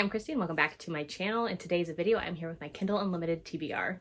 Hi, I'm Christy and welcome back to my channel. In today's video, I'm here with my Kindle Unlimited TBR.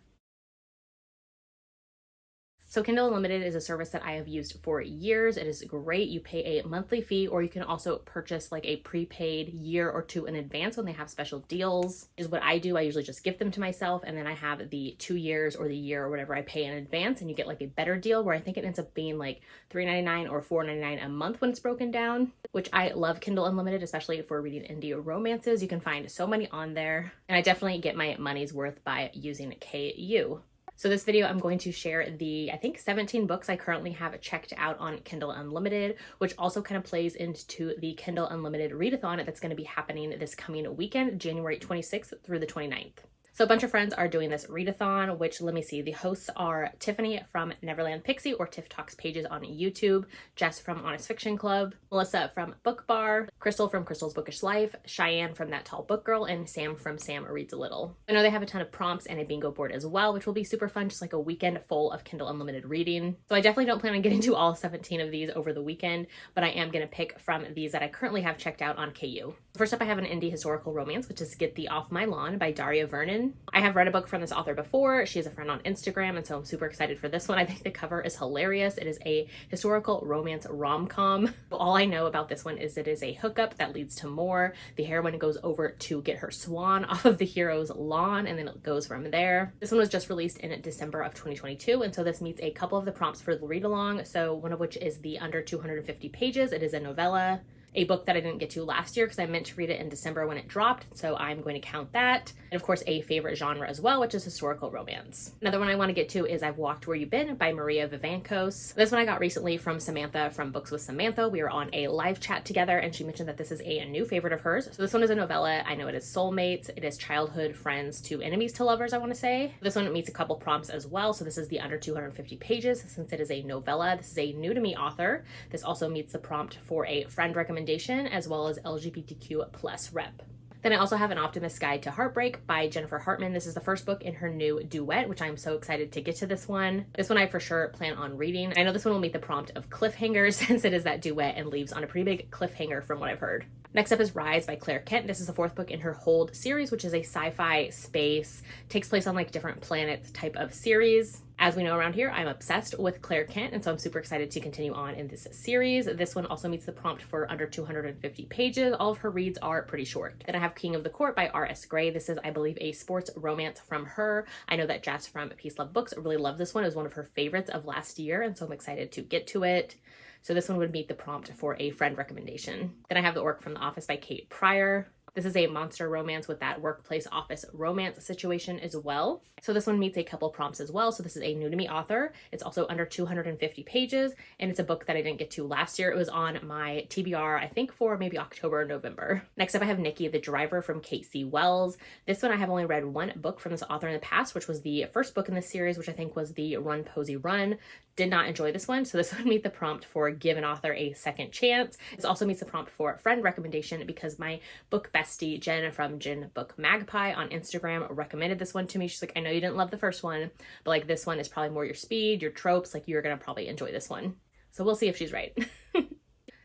So Kindle Unlimited is a service that I have used for years. It is great. You pay a monthly fee, or you can also purchase like a prepaid year or two in advance when they have special deals. Is what I do. I usually just gift them to myself, and then I have the 2 years or the year or whatever I pay in advance, and you get like a better deal where I think it ends up being like $3.99 or $4.99 a month when it's broken down, which I love Kindle Unlimited, especially if we're reading indie romances. You can find so many on there, and I definitely get my money's worth by using KU. So this video, I'm going to share the, I think 17 books I currently have checked out on Kindle Unlimited, which also kind of plays into the Kindle Unlimited readathon that's going to be happening this coming weekend, January 26th through the 29th. So a bunch of friends are doing this readathon, which, let me see, the hosts are Tiffany from Neverland Pixie or Tiff Talks Pages on YouTube, Jess from Honest Fiction Club, Melissa from Book Bar, Crystal from Crystal's Bookish Life, Cheyenne from That Tall Book Girl, and Sam from Sam Reads a Little. I know they have a ton of prompts and a bingo board as well, which will be super fun, just like a weekend full of Kindle Unlimited reading. So I definitely don't plan on getting to all 17 of these over the weekend, but I am going to pick from these that I currently have checked out on KU. First up, I have an indie historical romance, which is Get Thee Off My Lawn by Daria Vernon. I have read a book from this author before. She is a friend on Instagram, and so I'm super excited for this one. I think the cover is hilarious. It is a historical romance rom-com. All I know about this one is it is a hookup that leads to more. The heroine goes over to get her swan off of the hero's lawn, and then it goes from there. This one was just released in December of 2022, and so this meets a couple of the prompts for the read-along, so one of which is the under 250 pages. It is a novella, a book that I didn't get to last year because I meant to read it in December when it dropped, so I'm going to count that. And of course, a favorite genre as well, which is historical romance. Another one I want to get to is I've Walked Where You've Been by Maria Vivancos. This one I got recently from Samantha from Books with Samantha. We were on a live chat together, and she mentioned that this is a new favorite of hers. So this one is a novella. I know it is soulmates. It is childhood friends to enemies to lovers, I want to say. This one meets a couple prompts as well. So this is the under 250 pages since it is a novella. This is a new to me author. This also meets the prompt for a friend recommendation as well as LGBTQ plus rep. Then I also have An Optimist's Guide to Heartbreak by Jennifer Hartman. This is the first book in her new duet, which I'm so excited to get to this one. This one I for sure plan on reading. I know this one will meet the prompt of cliffhangers since it is that duet and leaves on a pretty big cliffhanger from what I've heard. Next up is Rise by Claire Kent. This is the fourth book in her Hold series, which is a sci-fi space, takes place on like different planets type of series. As we know around here, I'm obsessed with Claire Kent, and so I'm super excited to continue on in this series. This one also meets the prompt for under 250 pages. All of her reads are pretty short. Then I have King of the Court by R.S. Gray. This is, I believe, a sports romance from her. I know that Jess from Peace Love Books really loved this one. It was one of her favorites of last year, and so I'm excited to get to it. So this one would meet the prompt for a friend recommendation. Then I have The Orc from the Office by Kate Pryor. This is a monster romance with that workplace office romance situation as well. So this one meets a couple prompts as well. So this is a new to me author. It's also under 250 pages, and it's a book that I didn't get to last year. It was on my TBR, I think for maybe October or November. Next up, I have Nikki the Driver from Kate C. Wells. This one I have only read one book from this author in the past, which was the first book in the series, which I think was the Run Posey Run. Did not enjoy this one, so this would meet the prompt for give an author a second chance. This also meets the prompt for friend recommendation because my book bestie Jen from Jen Book Magpie on Instagram recommended this one to me. She's like, I know you didn't love the first one, but like this one is probably more your speed, your tropes, like you're gonna probably enjoy this one. So we'll see if she's right.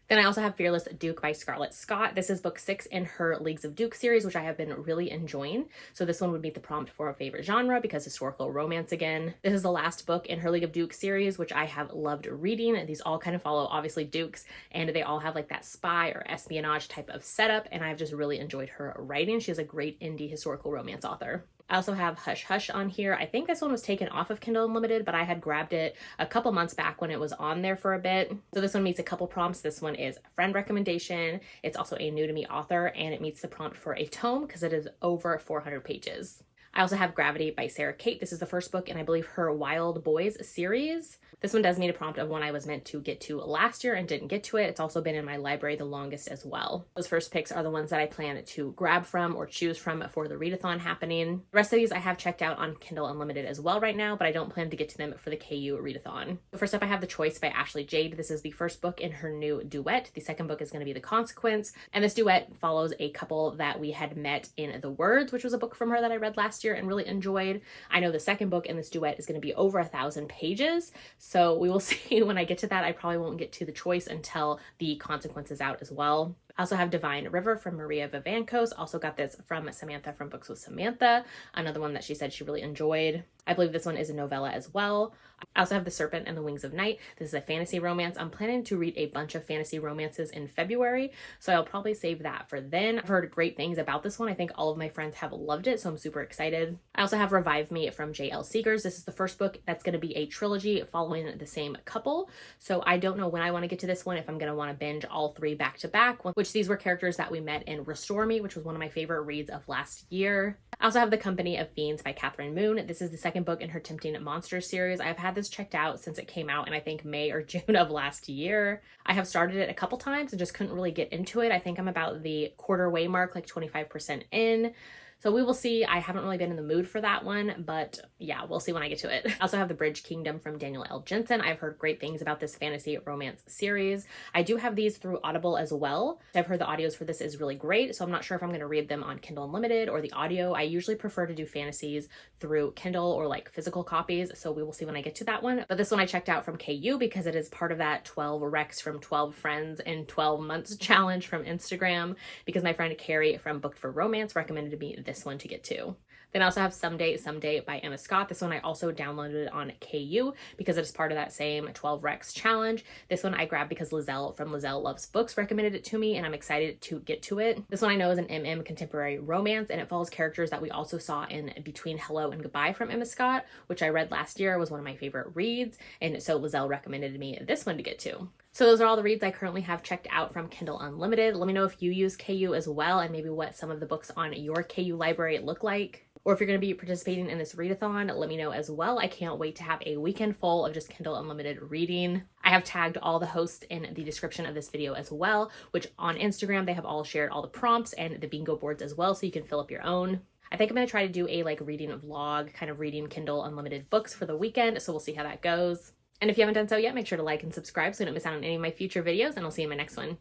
Then I also have Fearless Duke by Scarlett Scott. This is book 6 in her Leagues of Duke series, which I have been really enjoying. So this one would meet the prompt for a favorite genre because historical romance again. This is the last book in her League of Duke series, which I have loved reading. These all kind of follow obviously Dukes, and they all have like that spy or espionage type of setup, and I've just really enjoyed her writing. She is a great indie historical romance author. I also have Hush Hush on here. I think this one was taken off of Kindle Unlimited, but I had grabbed it a couple months back when it was on there for a bit. So this one meets a couple prompts. This one is a friend recommendation. It's also a new to me author, and it meets the prompt for a tome because it is over 400 pages. I also have Gravity by Sarah Kate. This is the first book in, I believe, her Wild Boys series. This one does meet a prompt of one I was meant to get to last year and didn't get to it. It's also been in my library the longest as well. Those first picks are the ones that I plan to grab from or choose from for the readathon happening. The rest of these I have checked out on Kindle Unlimited as well right now, but I don't plan to get to them for the KU readathon. First up, I have The Choice by Ashley Jade. This is the first book in her new duet. The second book is going to be The Consequence, and this duet follows a couple that we had met in The Words, which was a book from her that I read last year and really enjoyed. I know the second book in this duet is going to be over 1,000 pages, so we will see when I get to that. I probably won't get to The Choice until The Consequence is out as well. I also have Divine River from Maria Vivancos. Also got this from Samantha from Books with Samantha, another one that she said she really enjoyed. I believe this one is a novella as well. I also have The Serpent and the Wings of Night. This is a fantasy romance. I'm planning to read a bunch of fantasy romances in February, so I'll probably save that for then. I've heard great things about this one. I think all of my friends have loved it, so I'm super excited. I also have Revive Me from J.L. Seegers. This is the first book that's going to be a trilogy following the same couple, so I don't know when I want to get to this one, if I'm going to want to binge all 3 back to back, which these were characters that we met in Restore Me, which was one of my favorite reads of last year. I also have The Company of Fiends by Catherine Moon. This is the second book in her Tempting Monsters series. I've had this checked out since it came out in I think May or June of last year. I have started it a couple times and just couldn't really get into it. I think I'm about the quarter way mark, like 25% in. So we will see. I haven't really been in the mood for that one, but yeah, we'll see when I get to it. I also have The Bridge Kingdom from Daniel L. Jensen. I've heard great things about this fantasy romance series. I do have these through Audible as well. I've heard the audios for this is really great, so I'm not sure if I'm going to read them on Kindle Unlimited or the audio. I usually prefer to do fantasies through Kindle or like physical copies, so we will see when I get to that one. But this one I checked out from KU because it is part of that 12 Recs from 12 Friends in 12 Months challenge from Instagram, because my friend Carrie from Booked for Romance recommended me this one to get to. Then I also have Someday by Emma Scott. This one I also downloaded on KU because it is part of that same 12 Recs challenge. This one I grabbed because Lizelle from Lizelle Loves Books recommended it to me, and I'm excited to get to it. This one I know is an MM contemporary romance, and it follows characters that we also saw in Between Hello and Goodbye from Emma Scott, which I read last year, was one of my favorite reads, and so Lizelle recommended me this one to get to. So those are all the reads I currently have checked out from Kindle Unlimited. Let me know if you use KU as well, and maybe what some of the books on your KU library look like. Or if you're going to be participating in this readathon, let me know as well. I can't wait to have a weekend full of just Kindle Unlimited reading. I have tagged all the hosts in the description of this video as well, which on Instagram, they have all shared all the prompts and the bingo boards as well, so you can fill up your own. I think I'm going to try to do a reading vlog, kind of reading Kindle Unlimited books for the weekend, so we'll see how that goes. And if you haven't done so yet, make sure to like and subscribe so you don't miss out on any of my future videos, and I'll see you in my next one.